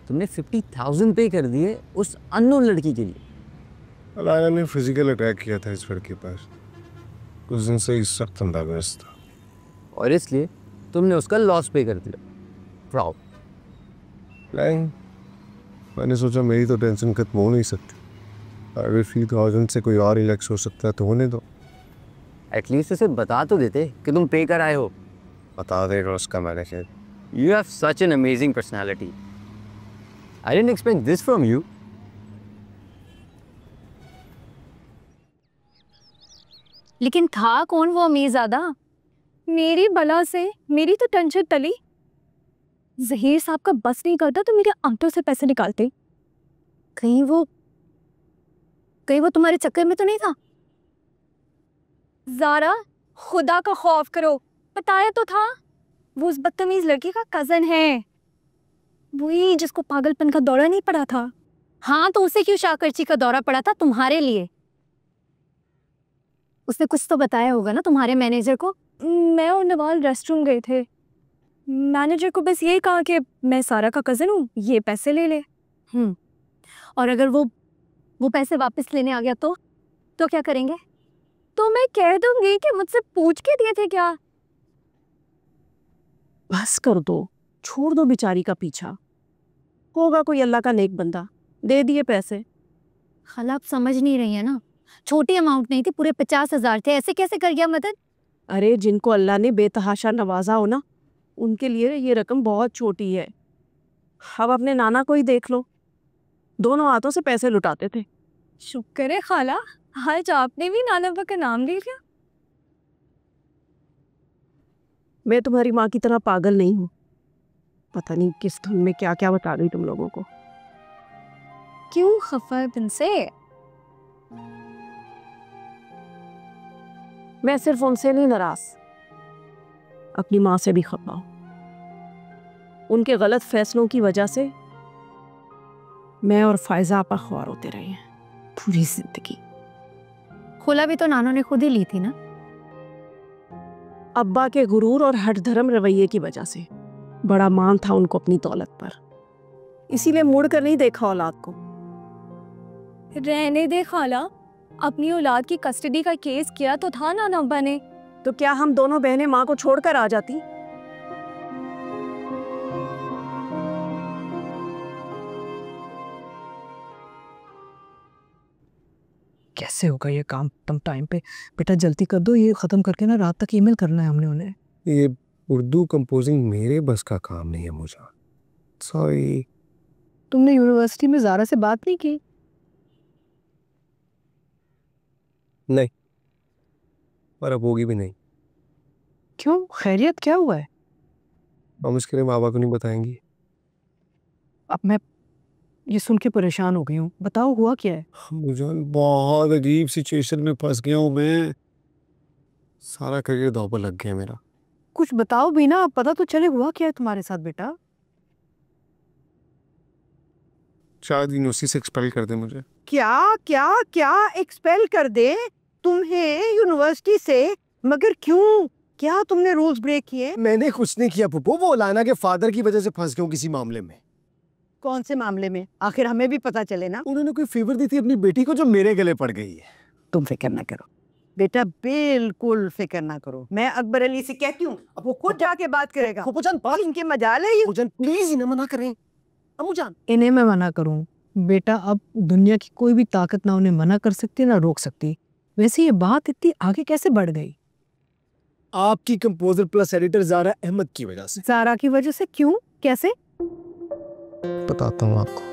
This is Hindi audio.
तुमने 50,000 पे कर दिए उस अननोन लड़की के लिए। अलाया ने फिजिकल अटैक किया था इस लड़के पर। कुछ दिन से इस सख्त अंदाज था और इसलिए तुमने उसका लॉस पे कर दिया। प्राउड। नहीं, मैंने सोचा मेरी तो टेंशन खत्म हो नहीं सकती। अगर 3,000 से कोई और रिलैक्स हो सकता है तो होने दो। एटलीस्ट उसे बता तो देते कि तुम पे कर आए हो। बता देगा उसका मैंने फिर। You have such an amazing personality. I didn't expect this from you. लेकिन था कौन वो अमीरज़ादा? मेरी बला से मेरी तो टेंशन टली। ज़हीर साहब का बस नहीं करता तो मेरे आंटों से पैसे निकालते। कहीं वो तुम्हारे चक्कर में तो नहीं था? ज़ारा, खुदा का खौफ करो, बताया तो था वो उस बदतमीज लड़की का कजन है, वही जिसको पागलपन का दौरा नहीं पड़ा था। हाँ, तो उसे क्यों शाकरची का दौरा पड़ा था तुम्हारे लिए? उसने कुछ तो बताया होगा ना तुम्हारे मैनेजर को। मैं और नवाल रेस्टरूम गए थे, मैनेजर को बस यही कहा कि मैं सारा का कजन हूँ, ये पैसे ले ले। और अगर वो पैसे वापस लेने आ गया तो क्या करेंगे? तो मैं कह दूंगी कि मुझसे पूछ के दिए थे क्या। बस कर दो, छोड़ दो बेचारी का पीछा। होगा कोई अल्लाह का नेक बंदा, दे दिए पैसे। खाला आप समझ नहीं रही है ना, छोटी अमाउंट नहीं थी, पूरे 50,000 थे। ऐसे कैसे कर गया मदद? अरे जिनको अल्लाह ने बेतहाशा नवाजा हो ना, उनके लिए ये रकम बहुत छोटी है। अब अपने नाना को ही देख लो, दोनों हाथों से पैसे लुटाते थे। शुक्र है खाला, आज आपने भी नाना का नाम ले लिया। मैं तुम्हारी माँ की तरह पागल नहीं हूँ। पता नहीं किस धुन में क्या क्या बता रही तुम लोगों को। क्यों खफा है तुमसे? मैं सिर्फ उनसे नहीं नाराज, अपनी माँ से भी खफा हूँ। उनके गलत फैसलों की वजह से मैं और फायजा आपा ख्वार होते रहे हैं पूरी जिंदगी। खुला भी तो नानों ने खुद ही ली थी ना। अब्बा के गुरूर और हठ धर्म रवैये की वजह से बड़ा मान था उनको अपनी दौलत पर, इसीलिए मुड़ कर नहीं देखा औलाद को। रहने दे खाला, अपनी औलाद की कस्टडी का केस किया तो था नाना अब्बा ने। तो क्या हम दोनों बहनें माँ को छोड़कर आ जाती? कैसे होगा ये काम तुम टाइम पे? बेटा जल्दी कर दो, ये खत्म करके ना रात तक ईमेल करना है हमने उन्हें। ये उर्दू कंपोजिंग मेरे बस का काम नहीं है मुझे। सॉरी। तुमने यूनिवर्सिटी में ज़ारा से बात नहीं की? नहीं, और अब होगी भी नहीं। क्यों, खैरियत क्या हुआ है? हम इसके लिए माँ बाप को नहीं बताएंगी। अब मैं ये सुन के परेशान हो गई हूँ, बताओ हुआ क्या है? मुझे बहुत अजीब सिचुएशन में फंस गया हूँ मैं। सारा करियर दांव पर लग गया मेरा। कुछ बताओ भी ना, पता तो चले हुआ क्या है तुम्हारे साथ बेटा। शायद यूनिवर्सिटी से एक्सपेल कर दे मुझे। क्या क्या क्या एक्सपेल कर दे तुम्हें यूनिवर्सिटी से? मगर क्यों? क्या तुमने रूल्स ब्रेक किए? मैंने कुछ नहीं किया पुप्पो, वो लाना के फादर की वजह से फंस गया हूँ किसी मामले में। कौन से मामले में? आखिर हमें भी पता चले ना। उन्होंने कोई फेवर दी थी अपनी बेटी को जो मेरे गले पड़ गई है। तुम फिक्र ना करो बेटा, बिल्कुल फिक्र ना करो। मैं अकबर अली से कहती हूँ, अब वो खुद जाके बात करेगा। फूफोजान बात, इनके मजाल है ये। फूफोजान प्लीज इन्हें मना करें। अम्मूजान इन्हें मैं मना करूँ? बेटा अब दुनिया की कोई भी ताकत ना उन्हें मना कर सकती ना रोक सकती। वैसे ये बात इतनी आगे कैसे बढ़ गई? आपकी composer plus editor Zara Ahmed की वजह से। ज़ारा की वजह से? क्यों, कैसे? बताता हूँ आपको।